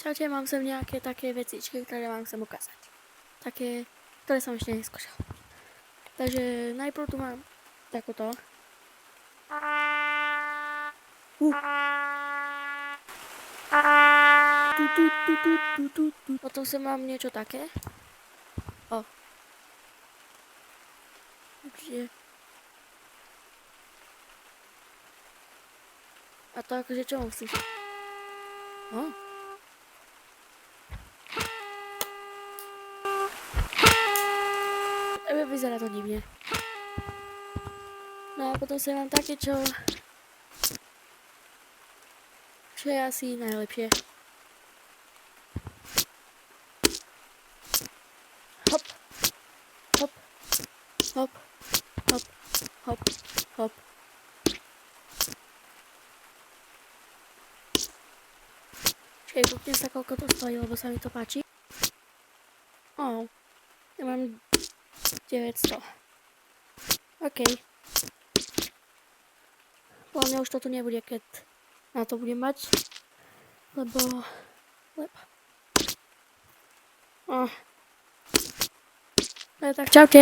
Čaute, mám sem nejaké také vecičky, ktoré vám chcem ukázať. Také, ktoré som ešte neskúšal. Takže najprv tu mám takúto. Potom sem mám niečo také. Určite. A to akože čo musíš? Vyzerá to divne. No a potom sa mám také, čo je asi najlepšie. Hop, hop, hop, hop, hop, hop. Čiže kúknem sa, koľko to stojí, lebo sa mi to páči. Ja mám 900. OK. Podľa mňa už to tu nebude, keď na to budem mať. Lebo... tak čaute.